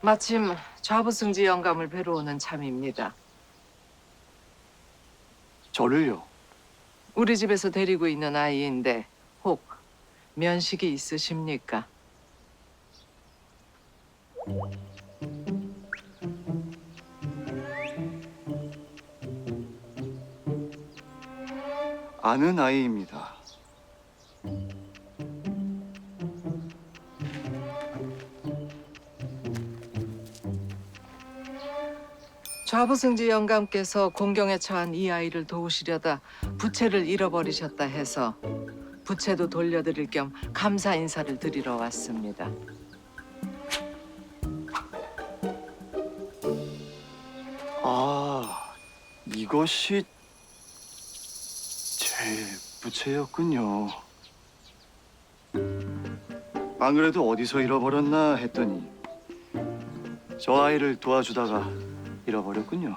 마침 좌부승지 영감을 뵈러 오는 참입니다. 저를요? 우리 집에서 데리고 있는 아이인데 혹 면식이 있으십니까? 아는 아이입니다. 좌부승지 영감께서 공경에 처한 이 아이를 도우시려다 부채를 잃어버리셨다 해서 부채도 돌려드릴 겸 감사 인사를 드리러 왔습니다. 아, 이것이 제 부채였군요. 안 그래도 어디서 잃어버렸나 했더니 저 아이를 도와주다가 잃어버렸군요.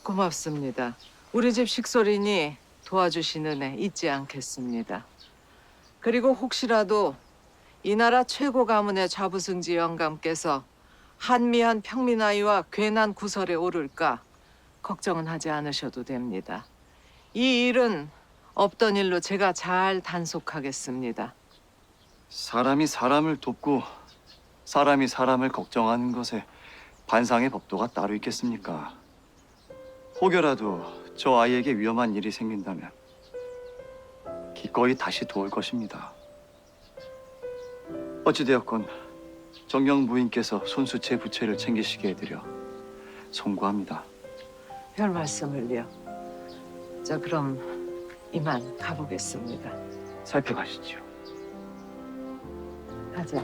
고맙습니다. 우리 집 식솔이니 도와주시는 애 잊지 않겠습니다. 그리고 혹시라도 이 나라 최고 가문의 좌부승지 영감께서 한미한 평민아이와 괜한 구설에 오를까 걱정은 하지 않으셔도 됩니다. 이 일은 없던 일로 제가 잘 단속하겠습니다. 사람이 사람을 돕고 사람이 사람을 걱정하는 것에 반상의 법도가 따로 있겠습니까? 혹여라도 저 아이에게 위험한 일이 생긴다면 기꺼이 다시 도울 것입니다. 어찌되었건 정경 부인께서 손수 제 부채를 챙기시게 해드려 송구합니다. 별 말씀을요. 자, 그럼 이만 가보겠습니다. 살펴가시지요. 가자.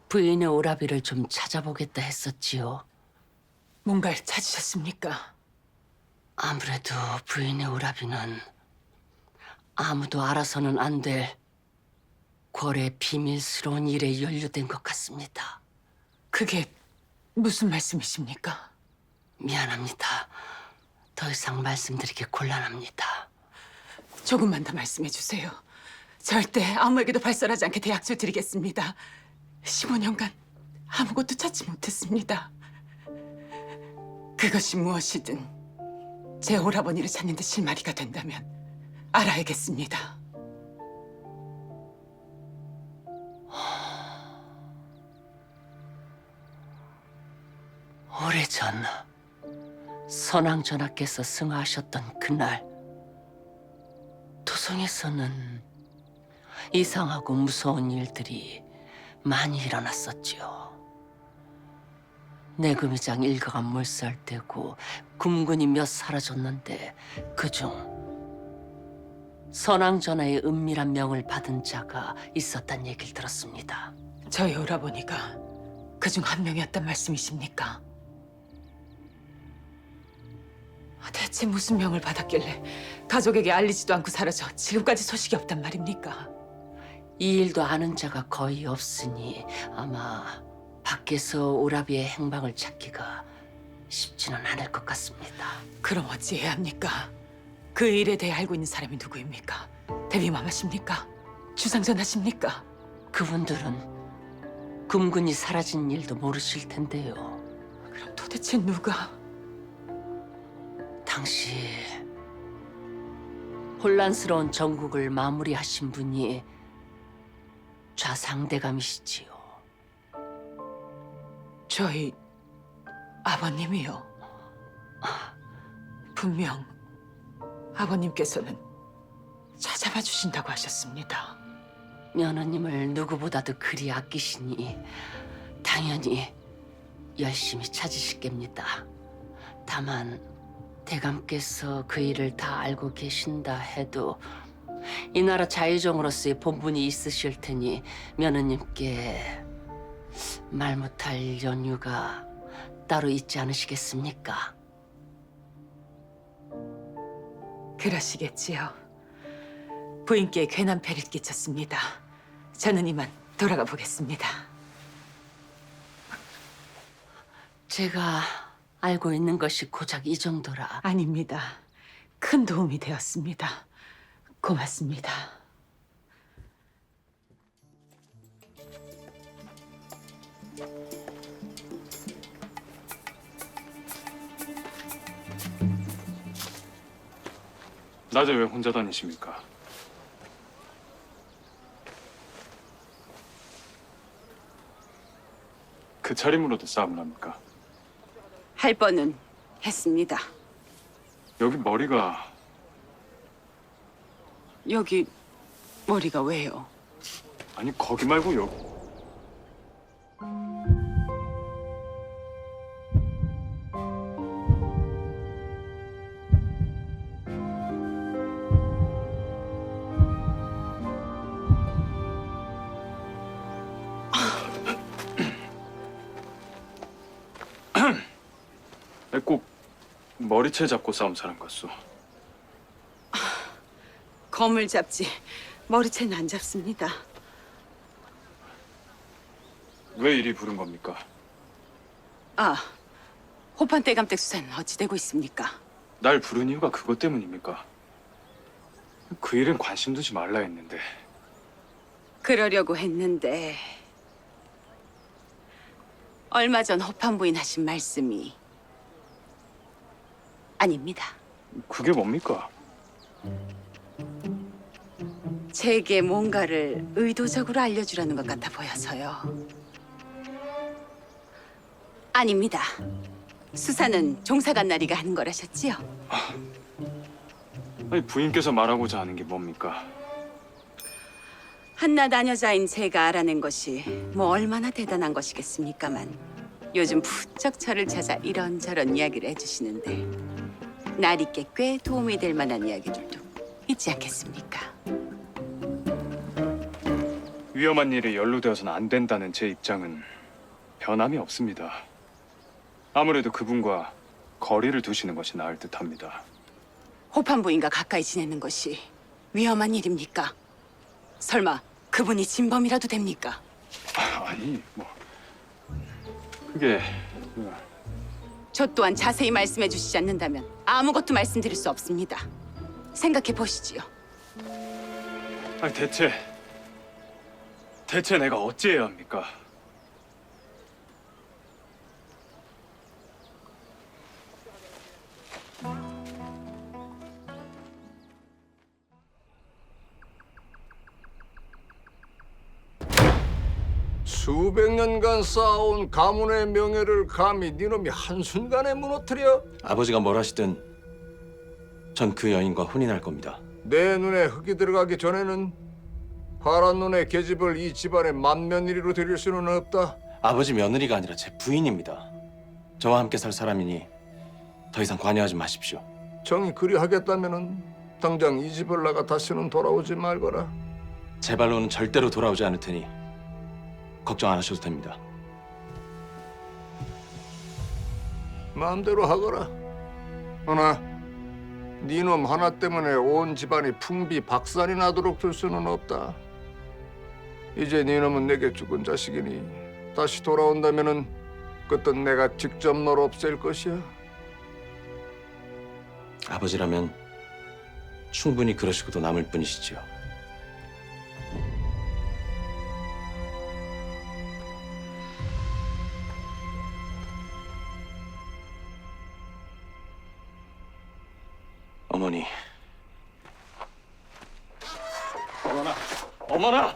부인의 오라비를 좀 찾아보겠다 했었지요. 뭔가를 찾으셨습니까? 아무래도 부인의 오라비는 아무도 알아서는 안 될 궐의 비밀스러운 일에 연루된 것 같습니다. 그게 무슨 말씀이십니까? 미안합니다. 더 이상 말씀드리기 곤란합니다. 조금만 더 말씀해 주세요. 절대 아무에게도 발설하지 않게 대약조 드리겠습니다. 15년간 아무것도 찾지 못했습니다. 그것이 무엇이든 제 오라버니를 찾는 데 실마리가 된다면 알아야겠습니다. 오래전 선왕전하께서 승하하셨던 그날 도성에서는 이상하고 무서운 일들이 많이 일어났었지요. 내금위장 일가가 몰살되고 금군이 몇 사라졌는데 그중 선왕전하의 은밀한 명을 받은 자가 있었단 얘기를 들었습니다. 저희 오라버니가 그중 한 명이었단 말씀이십니까? 대체 무슨 명을 받았길래 가족에게 알리지도 않고 사라져 지금까지 소식이 없단 말입니까? 이 일도 아는 자가 거의 없으니 아마 밖에서 오라비의 행방을 찾기가 쉽지는 않을 것 같습니다. 그럼 어찌해야 합니까? 그 일에 대해 알고 있는 사람이 누구입니까? 대비마마십니까? 주상전하십니까? 그분들은 금군이 사라진 일도 모르실 텐데요. 그럼 도대체 누가? 당시 혼란스러운 전국을 마무리하신 분이 좌상대감이시지요. 저희 아버님이요. 분명 아버님께서는 찾아봐 주신다고 하셨습니다. 며느님을 누구보다도 그리 아끼시니 당연히 열심히 찾으실 겁니다. 다만 대감께서 그 일을 다 알고 계신다 해도 이 나라 자유종으로서의 본분이 있으실 테니 며느님께 말 못할 연유가 따로 있지 않으시겠습니까? 그러시겠지요. 부인께 괜한 폐를 끼쳤습니다. 저는 이만 돌아가 보겠습니다. 제가 알고 있는 것이 고작 이 정도라. 아닙니다. 큰 도움이 되었습니다. 고맙습니다. 낮에 왜 혼자 다니십니까? 그 차림으로도 싸움을 합니까? 할 뻔은 했습니다. 여기 머리가 여기 머리가 왜요? 아니 거기 말고 여기. 꼭 머리채 잡고 싸움 사람 같소. 검을 잡지 머리채는 안 잡습니다. 왜 이리 부른 겁니까? 아, 호판 떼감댁 수사는 어찌 되고 있습니까? 날 부른 이유가 그것 때문입니까? 그 일엔 관심 두지 말라 했는데. 그러려고 했는데 얼마 전 호판 부인 하신 말씀이 아닙니다. 그게 뭡니까? 제게 뭔가를 의도적으로 알려주려는 것 같아 보여서요. 아닙니다. 수사는 종사관나리가 하는 거라셨지요? 아니 부인께서 말하고자 하는 게 뭡니까? 한낱 아녀자인 제가 알아낸 것이 뭐 얼마나 대단한 것이겠습니까만 요즘 부쩍 저를 찾아 이런저런 이야기를 해주시는데 나리께 꽤 도움이 될 만한 이야기들도 있지 않겠습니까? 위험한 일에 연루되어서는 안 된다는 제 입장은 변함이 없습니다. 아무래도 그분과 거리를 두시는 것이 나을 듯합니다. 호판 부인과 가까이 지내는 것이 위험한 일입니까? 설마 그분이 진범이라도 됩니까? 아니 뭐 그게 저 또한 자세히 말씀해 주시지 않는다면 아무것도 말씀드릴 수 없습니다. 생각해 보시지요. 아니 대체 내가 어찌해야 합니까? 수백 년간 쌓아온 가문의 명예를 감히 네놈이 한순간에 무너뜨려? 아버지가 뭘 하시든 전 그 여인과 혼인할 겁니다. 내 눈에 흙이 들어가기 전에는 파란 눈의 계집을 이 집안의 맏며느리로 들일 수는 없다. 아버지 며느리가 아니라 제 부인입니다. 저와 함께 살 사람이니 더 이상 관여하지 마십시오. 정이 그리 하겠다면은 당장 이 집을 나가 다시는 돌아오지 말거라. 제 발로는 절대로 돌아오지 않을 테니 걱정 안 하셔도 됩니다. 마음대로 하거라. 허나 네놈 하나 때문에 온 집안이 풍비박산이 나도록 둘 수는 없다. 이제 네놈은 내게 죽은 자식이니 다시 돌아온다면은 그때 내가 직접 널 없앨 것이야. 아버지라면 충분히 그러시고도 남을 뿐이시지요. 어머니. 어머나!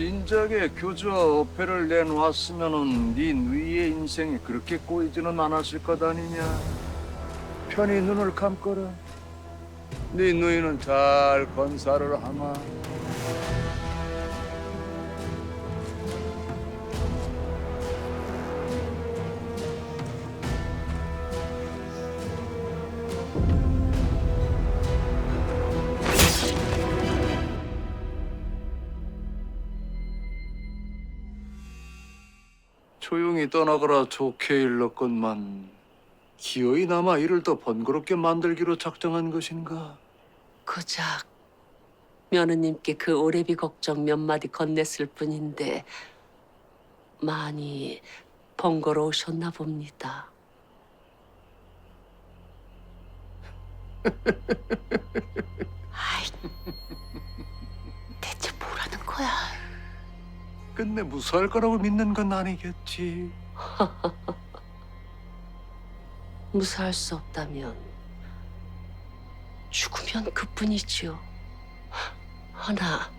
진작에 교주와 어패를 내놓았으면은 네 누이의 인생이 그렇게 꼬이지는 않았을 것 아니냐. 편히 눈을 감거라. 네 누이는 잘 건사를 하마. 조용히 떠나거라 좋게 일렀건만 기어이 남아 이를 더 번거롭게 만들기로 작정한 것인가? 고작 며느님께 그 오래비 걱정 몇 마디 건넸을 뿐인데 많이 번거로우셨나 봅니다. 아이, 대체 뭐라는 거야? 끝내 무사할 거라고 믿는 건 아니겠지. 무사할 수 없다면 죽으면 그뿐이지요. 허나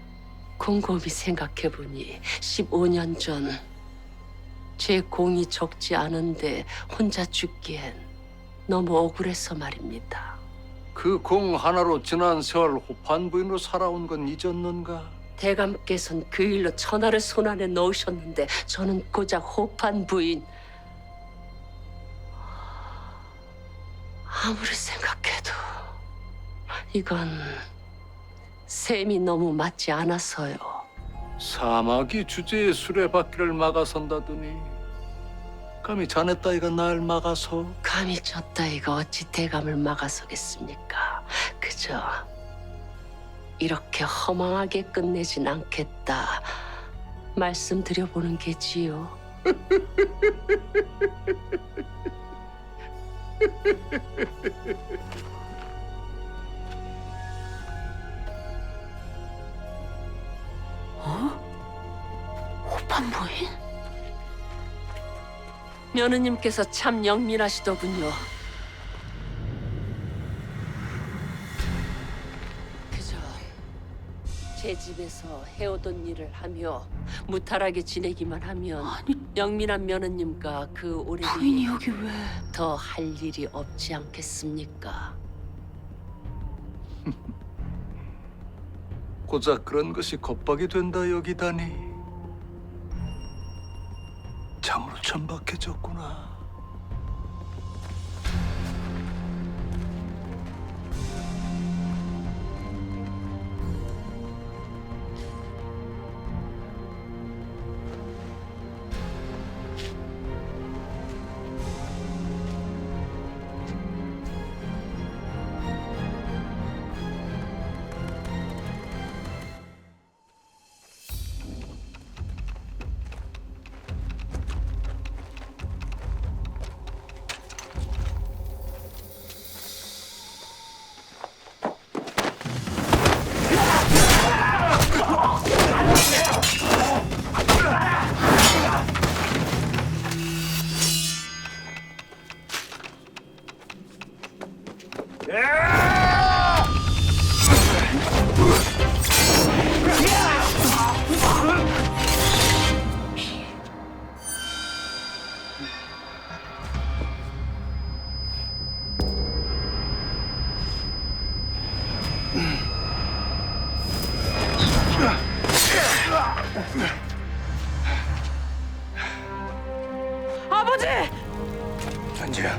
곰곰이 생각해보니 15년 전 제 공이 적지 않은데 혼자 죽기엔 너무 억울해서 말입니다. 그 공 하나로 지난 세월 호판 부인으로 살아온 건 잊었는가? 대감께서는 그 일로 천하를 손안에 넣으셨는데 저는 고작 호판 부인. 아무리 생각해도 이건 셈이 너무 맞지 않아서요. 사막이 주제에 수레바퀴를 막아선다더니 감히 자네 따위가 날 막아서 감히 저 따위가 어찌 대감을 막아서겠습니까? 그저 이렇게 허망하게 끝내진 않겠다 말씀드려보는 게지요. 호판 부인? 며느님께서 참 영민하시더군요. 그저 제 집에서 해오던 일을 하며 무탈하게 지내기만 하면 영민한 며느님과 그 오래비 부인이 여기 왜? 더 할 일이 없지 않겠습니까? 고작 그런 것이 겁박이 된다 여기다니. 참으로 천박해졌구나. 아버지! 전지야.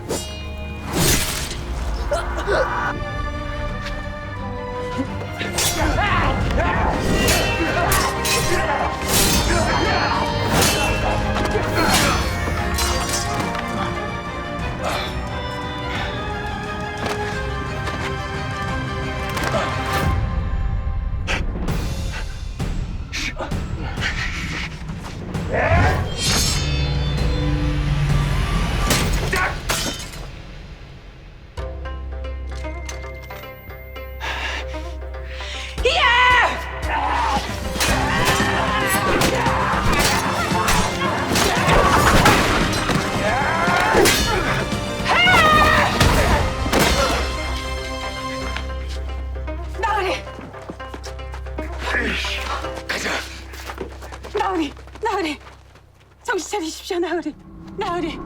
나으리,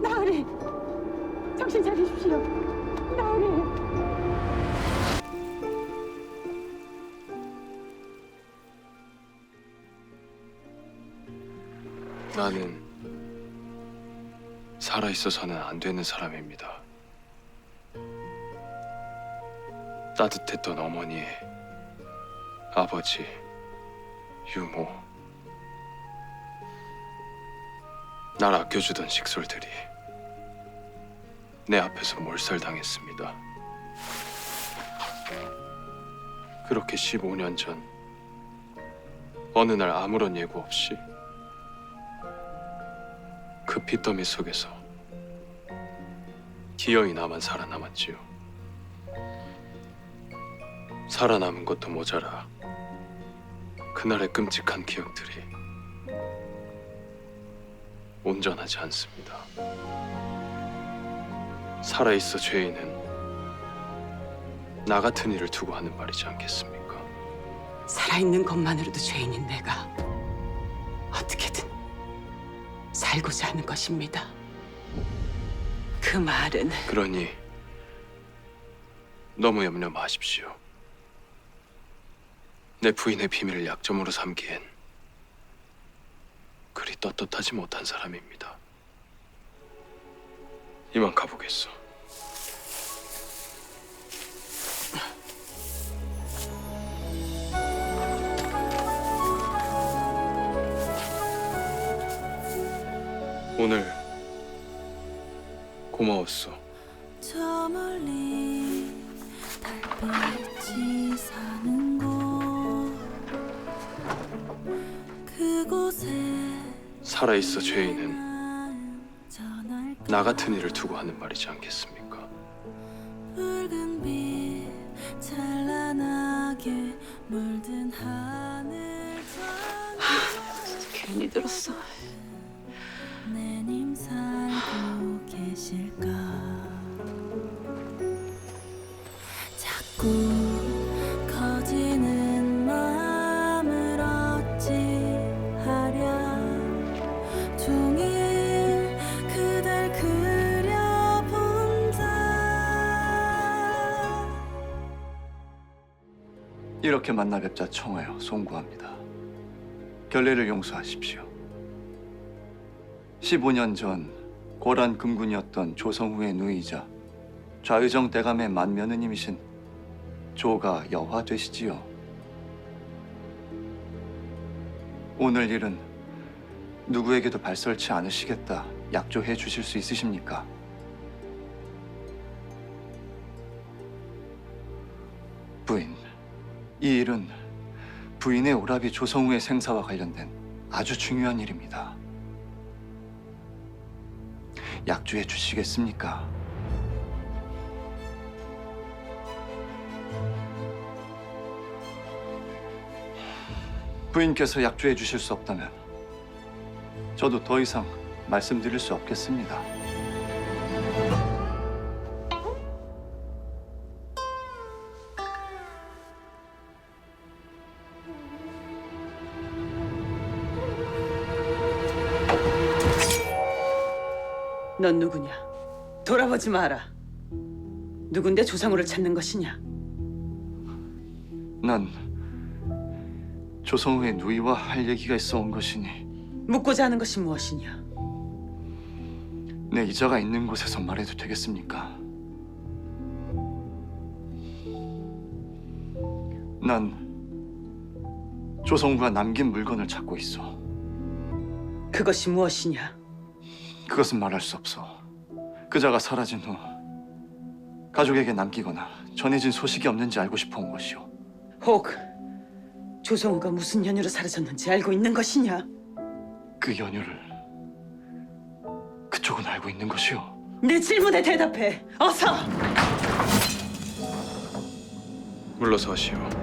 나으리, 정신 차리십시오. 나으리. 나는 살아있어서는 안 되는 사람입니다. 따뜻했던 어머니, 아버지, 유모, 날 아껴주던 식솔들이 내 앞에서 몰살당했습니다. 그렇게 15년 전 어느 날 아무런 예고 없이 그 핏더미 속에서 기어이 나만 살아남았지요. 살아남은 것도 모자라 그날의 끔찍한 기억들이 온전하지 않습니다. 살아있어 죄인은 나 같은 일을 두고 하는 말이지 않겠습니까? 살아있는 것만으로도 죄인인 내가 어떻게든 살고자 하는 것입니다. 그 말은 그러니 너무 염려 마십시오. 내 부인의 비밀을 약점으로 삼기엔 그리 떳떳하지 못한 사람입니다. 이만 가보겠소. 오늘 고마웠소. 저 멀리 달빛이 사는 곳 그곳에 살아있어 죄인은 전할까 나 같은 일을 두고 하는 말이지 않겠습니까? 붉은 빛 찬란하게 물든 하늘 괜히 들었어. 내님 살고 계실까 자꾸 커지는 마음을 어찌하랴 종일 그댈 그려본다 이렇게 만나 뵙자 청하여 송구합니다. 결례를 용서하십시오. 15년 전 고란 금군이었던 조성후의 누이자 좌의정 대감의 만며느님이신 조가 여화 되시지요. 오늘 일은 누구에게도 발설치 않으시겠다 약조해 주실 수 있으십니까? 부인, 이 일은 부인의 오라비 조성후의 생사와 관련된 아주 중요한 일입니다. 약조해 주시겠습니까? 부인께서 약조해 주실 수 없다면 저도 더 이상 말씀드릴 수 없겠습니다. 넌 누구냐? 돌아보지 마라. 누군데 조상우를 찾는 것이냐? 난 조성우의 누이와 할 얘기가 있어 온 것이니 묻고자 하는 것이 무엇이냐? 내 이자가 있는 곳에서 말해도 되겠습니까? 난 조성우가 남긴 물건을 찾고 있어. 그것이 무엇이냐? 그것은 말할 수 없어. 그자가 사라진 후 가족에게 남기거나 전해진 소식이 없는지 알고 싶어 온 것이오. 혹 조성우가 무슨 연유로 사라졌는지 알고 있는 것이냐? 그 연유를 그쪽은 알고 있는 것이오. 내 질문에 대답해. 어서! 물러서시오.